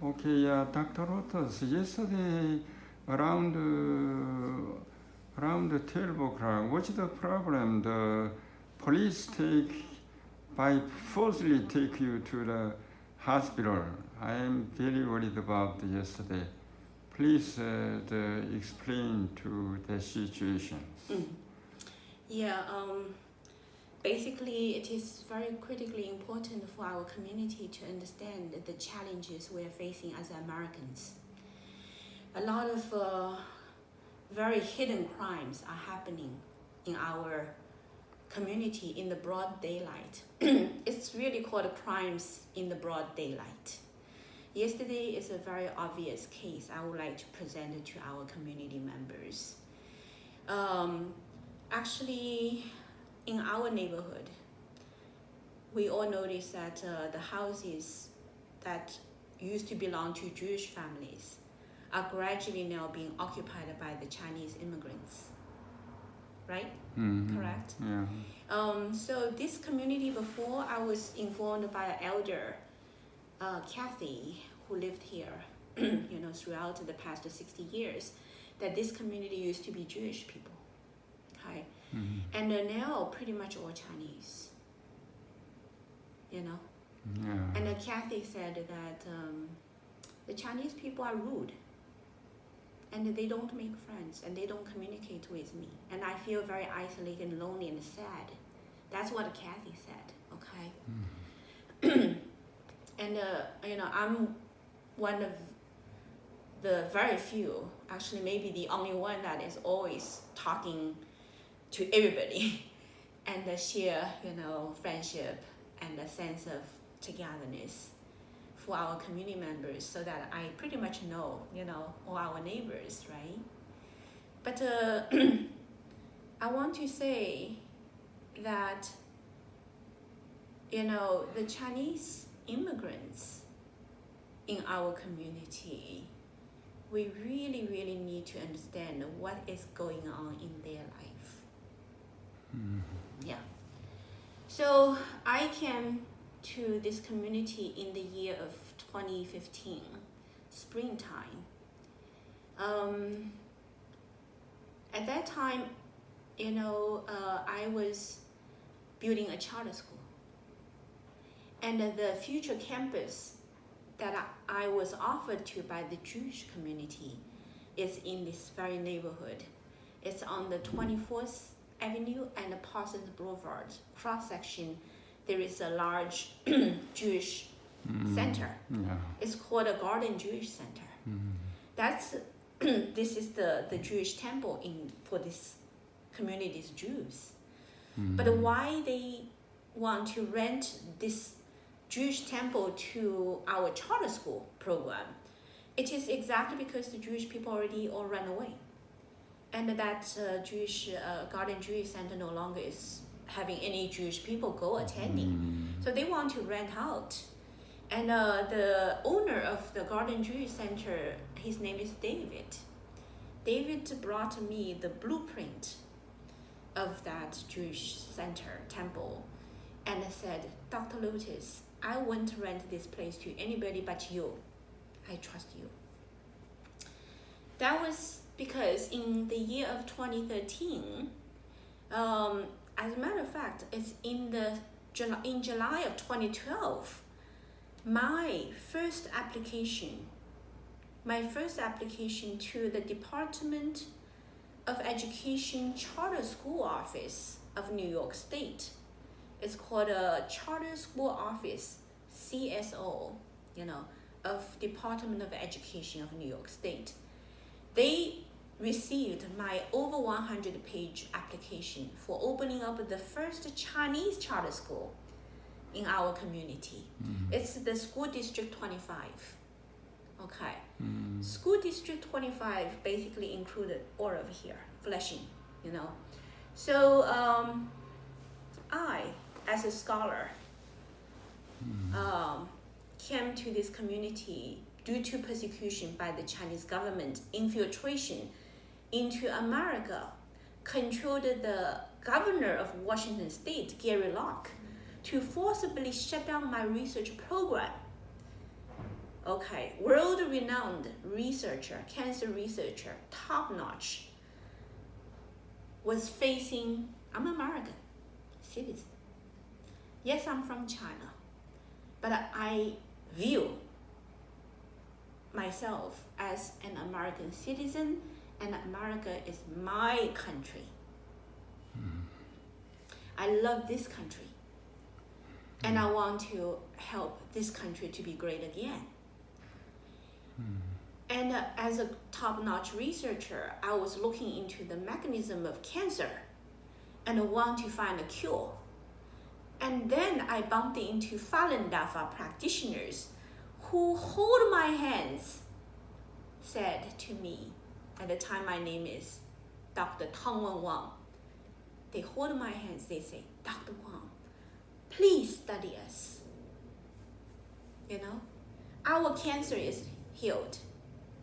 Okay, yeah, Dr. Otis, yesterday around around 12 o'clock, what's the problem? The police forcefully take you to the hospital. I am very worried about yesterday. Please explain to the situation. Yeah, basically it is very critically important for our community to understand the challenges we are facing as Americans. A lot of very hidden crimes are happening in our community in the broad daylight. It's really called crimes in the broad daylight. Yesterday is a very obvious case I would like to present it to our community members. Actually, in our neighborhood, we all notice that the houses that used to belong to Jewish families are gradually now being occupied by the Chinese immigrants, right? Mm-hmm. Correct? Yeah. So this community before, I was informed by an elder, Kathy, who lived here, throughout the past 60 years, that this community used to be Jewish people, okay? Mm-hmm. And they're now pretty much all Chinese, Yeah. And Kathy said that the Chinese people are rude, and they don't make friends, and they don't communicate with me, and I feel very isolated and lonely and sad. That's what Kathy said, okay? And I'm one of the very few, actually maybe the only one, that is always talking to everybody and share, friendship and a sense of togetherness for our community members, so that I pretty much know, all our neighbors, right? But I want to say that, the Chinese immigrants in our community, we really, really need to understand what is going on in their life. Yeah. So I came to this community in the year of 2015, springtime. At that time, I was building a charter school. And the future campus that I was offered to by the Jewish community is in this very neighborhood. It's on the 24th Avenue and the Parsons Boulevard cross-section. There is a large Jewish center. Yeah. It's called a Garden Jewish Center. That's this is the Jewish temple for this community's Jews. But why they want to rent this Jewish temple to our charter school program, it is exactly because the Jewish people already all ran away, and that Jewish Garden Jewish Center no longer is having any Jewish people go attending. So they want to rent out. And the owner of the Garden Jewish Center, his name is David. David brought me the blueprint of that Jewish center temple and said, Dr. Lotus, I won't rent this place to anybody but you. I trust you. That was because in the year of 2013, as a matter of fact, it's in July of 2012, my first application to the Department of Education Charter School Office of New York State. It's called a Charter School Office, CSO, of Department of Education of New York State. They received my over 100-page application for opening up the first Chinese charter school in our community. It's the School District 25. Okay. School District 25 basically included all over here, Flushing, So I, as a scholar, came to this community due to persecution by the Chinese government, infiltration into America, controlled the governor of Washington State, Gary Locke, to forcibly shut down my research program. Okay, world-renowned researcher, cancer researcher, top-notch, was facing, I'm American citizen. Yes, I'm from China, but I view myself as an American citizen, and America is my country. I love this country, and I want to help this country to be great again. And as a top-notch researcher, I was looking into the mechanism of cancer and want to find a cure. And then I bumped into Falun Dafa practitioners who hold my hands, said to me, at the time my name is Dr. Tongwen Wang. They hold my hands, they say, Dr. Wang, please study us. You know, our cancer is healed,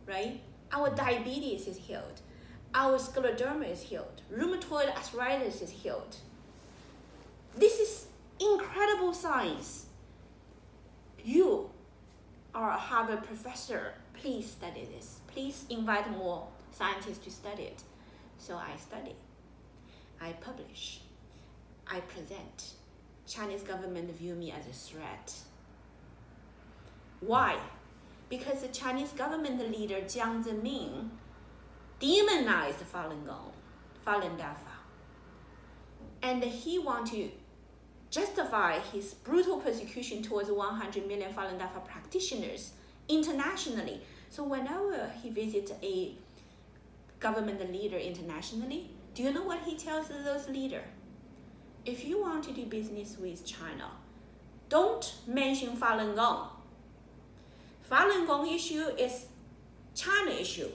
right? Our diabetes is healed. Our scleroderma is healed. Rheumatoid arthritis is healed. This is incredible science. You are a Harvard professor. Please study this. Please invite more scientists to study it. So I study. I publish. I present. Chinese government view me as a threat. Why? Because the Chinese government leader Jiang Zemin demonized Falun Gong, Falun Dafa. And he wanted to justify his brutal persecution towards 100 million Falun Dafa practitioners internationally. So whenever he visits a government leader internationally, do you know what he tells those leaders? If you want to do business with China, don't mention Falun Gong. Falun Gong issue is China issue.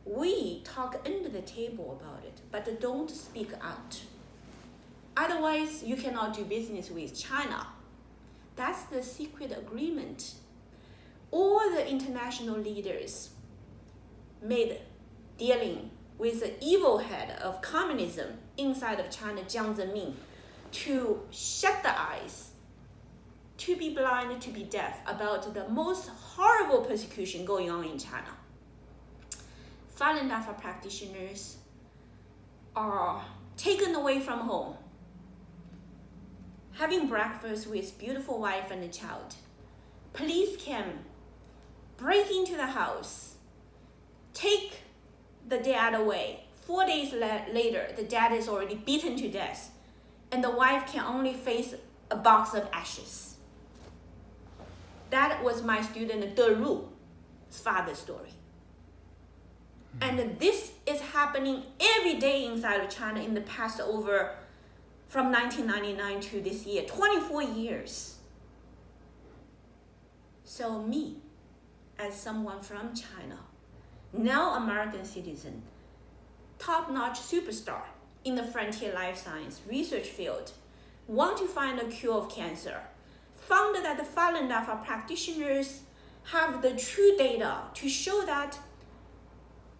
We talk under the table about it, but don't speak out. Otherwise, you cannot do business with China. That's the secret agreement. All the international leaders made dealing with the evil head of communism inside of China, Jiang Zemin, to shut the eyes, to be blind, to be deaf about the most horrible persecution going on in China. Falun Dafa practitioners are taken away from home, having breakfast with beautiful wife and a child. Police can break into the house, take the dad away. 4 days later, the dad is already beaten to death, and the wife can only face a box of ashes. That was my student De Ru's father's story. And this is happening every day inside of China in the past from 1999 to this year, 24 years. So me, as someone from China, now American citizen, top-notch superstar in the frontier life science research field, want to find a cure of cancer, found that the Falun Dafa practitioners have the true data to show that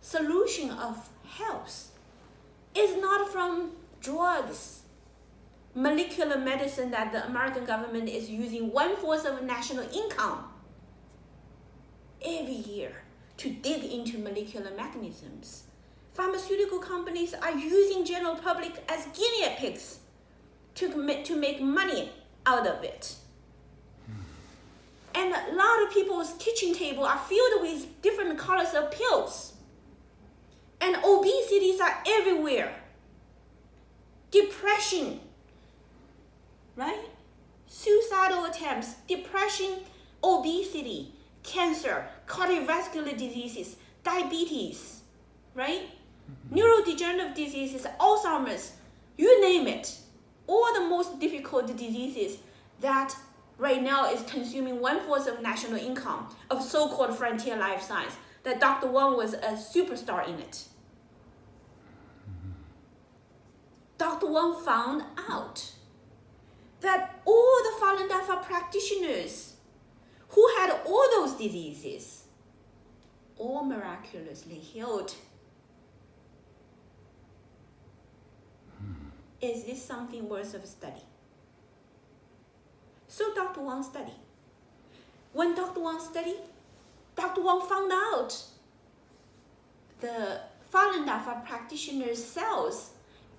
solution of health is not from drugs, molecular medicine that the American government is using 1/4 of national income every year to dig into molecular mechanisms. Pharmaceutical companies are using general public as guinea pigs to make money out of it. And a lot of people's kitchen table are filled with different colors of pills. And obesities are everywhere. Depression, right? Suicidal attempts, depression, obesity, cancer, cardiovascular diseases, diabetes, right? Neurodegenerative diseases, Alzheimer's, you name it. All the most difficult diseases that right now is consuming 1/4 of national income of so-called frontier life science, that Dr. Wang was a superstar in it. Dr. Wang found out that all the Falun Dafa practitioners who had all those diseases, all miraculously healed. Is this something worth of study? So Dr. Wang studied. When Dr. Wang studied, Dr. Wang found out the Falun Dafa practitioners' cells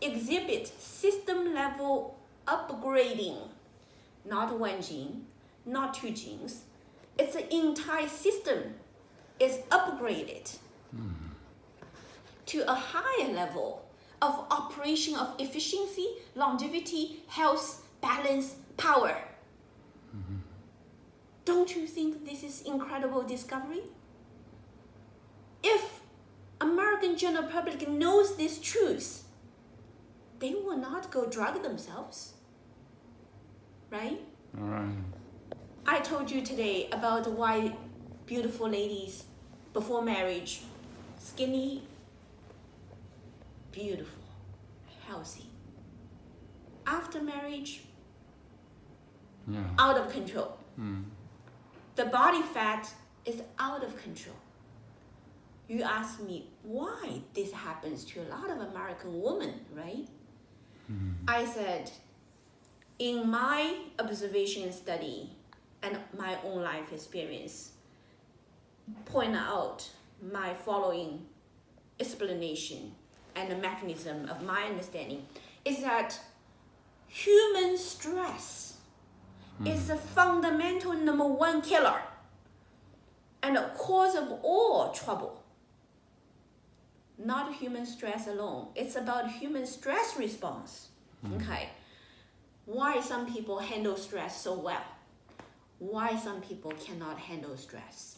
exhibit system-level upgrading, not one gene, not two genes. It's an entire system is upgraded to a higher level of operation of efficiency, longevity, health, balance, power. Don't you think this is incredible discovery? If American general public knows this truth, they will not go drug themselves, right? All right. I told you today about why beautiful ladies before marriage, skinny, beautiful, healthy. After marriage, Yeah. out of control. The body fat is out of control. You ask me why this happens to a lot of American women, right? I said, in my observation and study and my own life experience, point out my following explanation and the mechanism of my understanding is that human stress is the fundamental number one killer and the cause of all trouble. Not human stress alone. It's about human stress response. Okay. Why some people handle stress so well? Why some people cannot handle stress?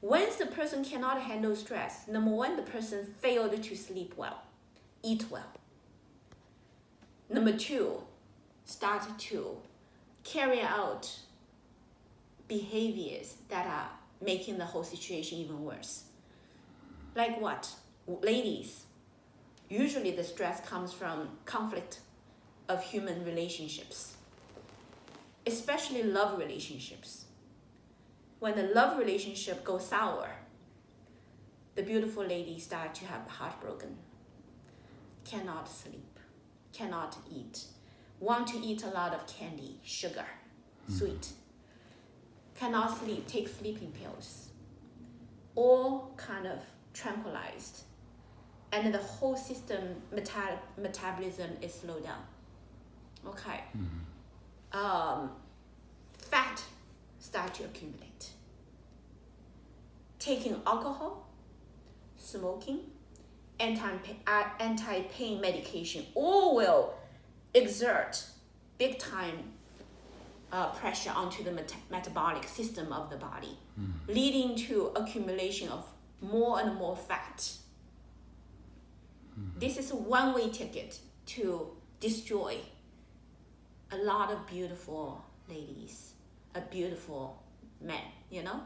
Once the person cannot handle stress, number one, the person failed to sleep well, eat well. Number two, start to carry out behaviors that are making the whole situation even worse. Like what? Ladies, usually the stress comes from conflict of human relationships, especially love relationships. When the love relationship goes sour, the beautiful ladies start to have heartbroken, cannot sleep, cannot eat, want to eat a lot of candy, sugar, sweet, cannot sleep, take sleeping pills, all kind of tranquilized. And the whole system metabolism is slowed down. Okay. Fat start to accumulate. Taking alcohol, smoking, anti-pain medication, all will exert big time pressure onto the metabolic system of the body, leading to accumulation of more and more fat. This is a one-way ticket to destroy a lot of beautiful ladies, a beautiful man, you know?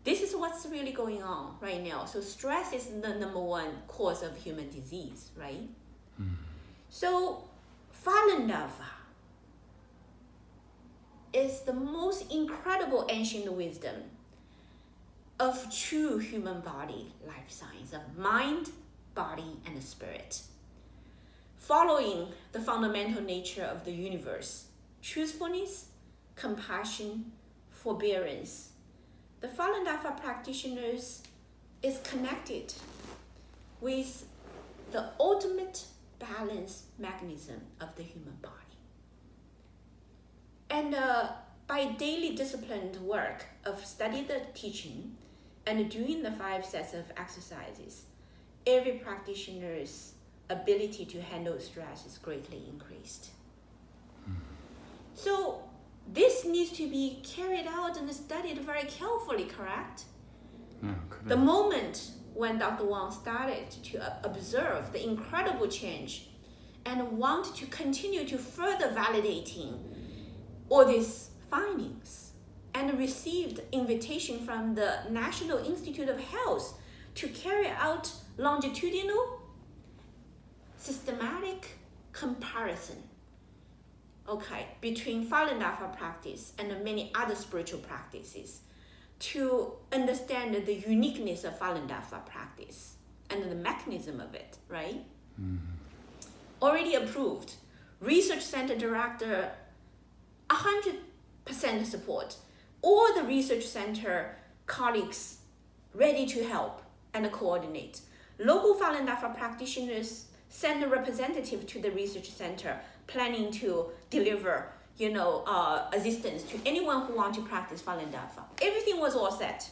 This is what's really going on right now. So stress is the number one cause of human disease, right? So Falun Dafa is the most incredible ancient wisdom of true human body life science, of mind, body, and spirit. Following the fundamental nature of the universe, truthfulness, compassion, forbearance, the Falun Dafa practitioners is connected with the ultimate balance mechanism of the human body. And by daily disciplined work of studying the teaching and doing the 5 sets of exercises, every practitioner's ability to handle stress is greatly increased. So this needs to be carried out and studied very carefully, correct? Yeah, correct. The moment when Dr. Wang started to observe the incredible change and want to continue to further validating all these findings, and received invitation from the National Institute of Health to carry out longitudinal systematic comparison, okay, between Falun Dafa practice and many other spiritual practices to understand the uniqueness of Falun Dafa practice and the mechanism of it, right? Already approved, research center director, 100% support, all the research center colleagues ready to help and coordinate. Local Falun Dafa practitioners send a representative to the research center, planning to deliver, assistance to anyone who want to practice Falun Dafa. Everything was all set.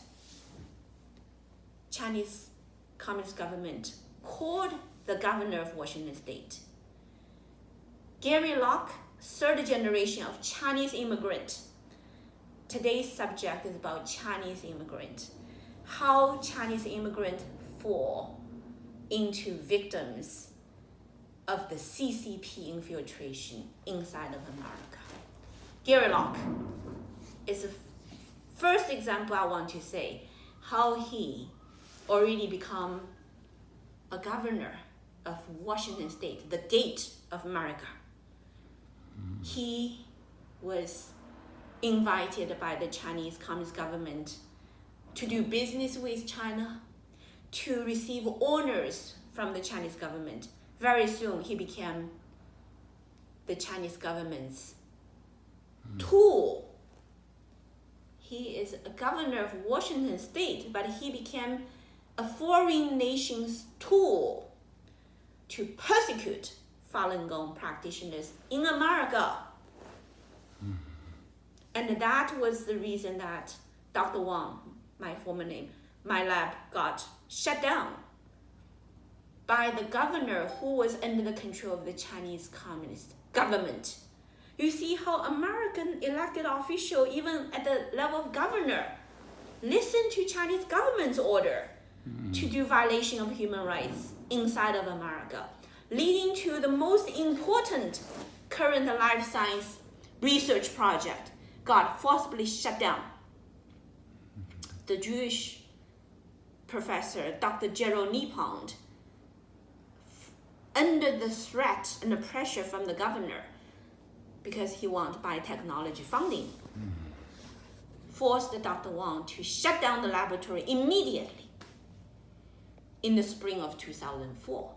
Chinese Communist government called the governor of Washington State. Gary Locke, third generation of Chinese immigrant. Today's subject is about Chinese immigrant. How Chinese immigrants fall into victims of the CCP infiltration inside of America. Gary Locke is the first example I want to say how he already become a governor of Washington State, the gate of America. He was invited by the Chinese Communist government to do business with China, to receive honors from the Chinese government. Very soon he became the Chinese government's tool. He is a governor of Washington State, but he became a foreign nation's tool to persecute Falun Gong practitioners in America. And that was the reason that Dr. Wang, my former name, my lab got shut down by the governor who was under the control of the Chinese Communist government. You see how American elected official, even at the level of governor, listen to Chinese government's order to do violation of human rights inside of America, leading to the most important current life science research project got forcibly shut down. The Jewish professor, Dr. Gerald Niepond, under the threat and the pressure from the governor, because he wanted biotechnology funding, forced Dr. Wang to shut down the laboratory immediately in the spring of 2004.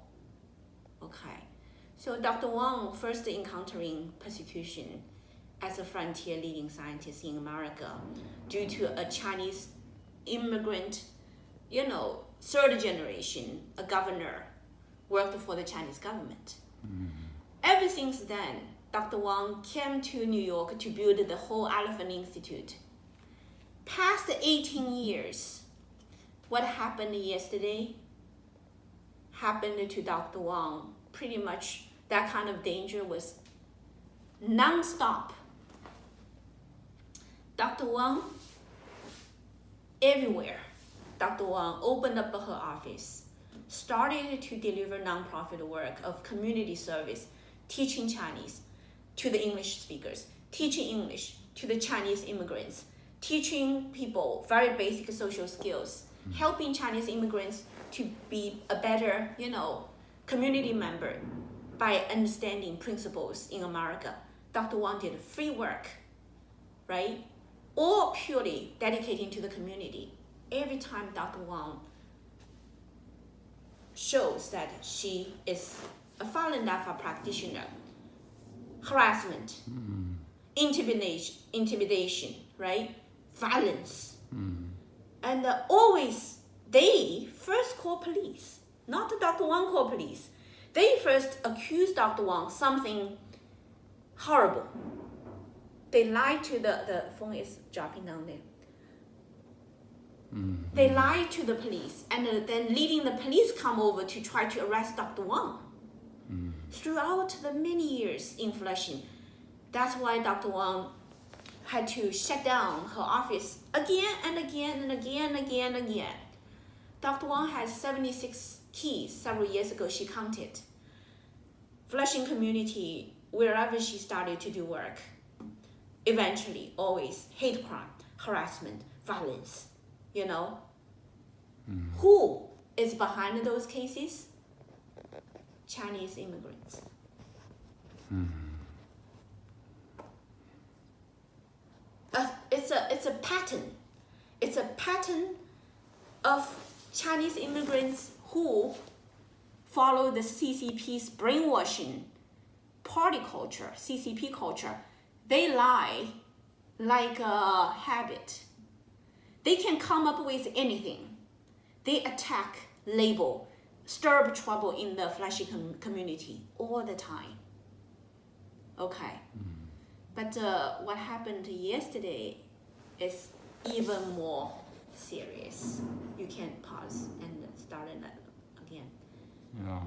Okay, so Dr. Wang first encountering persecution as a frontier leading scientist in America due to a Chinese immigrant, third generation, a governor, worked for the Chinese government. Ever since then, Dr. Wang came to New York to build the whole Elephant Institute. Past 18 years, what happened yesterday happened to Dr. Wang. Pretty much that kind of danger was non-stop. Dr. Wang, everywhere, Dr. Wang opened up her office, started to deliver nonprofit work of community service, teaching Chinese to the English speakers, teaching English to the Chinese immigrants, teaching people very basic social skills, helping Chinese immigrants to be a better, community member by understanding principles in America. Dr. Wang did free work, right? All purely dedicating to the community. Every time Dr. Wang shows that she is a Falun Dafa practitioner, harassment, intimidation, right? Violence. And always they first call police, not Dr. Wang call police. They first accuse Dr. Wang something horrible. They lied to the phone is dropping down there. They lied to the police and then leading the police come over to try to arrest Dr. Wang. Throughout the many years in Flushing, that's why Dr. Wang had to shut down her office again and again and again and again and again. Dr. Wang has 76 keys. Several years ago, she counted. Flushing community, wherever she started to do work, eventually, always hate crime, harassment, violence, Who is behind those cases? Chinese immigrants. It's a pattern. It's a pattern of Chinese immigrants who follow the CCP's brainwashing party culture, CCP culture. They lie like a habit. They can come up with anything. They attack, label, stir up trouble in the flashy community all the time. Okay. But what happened yesterday is even more serious. You can pause and start it again. Yeah,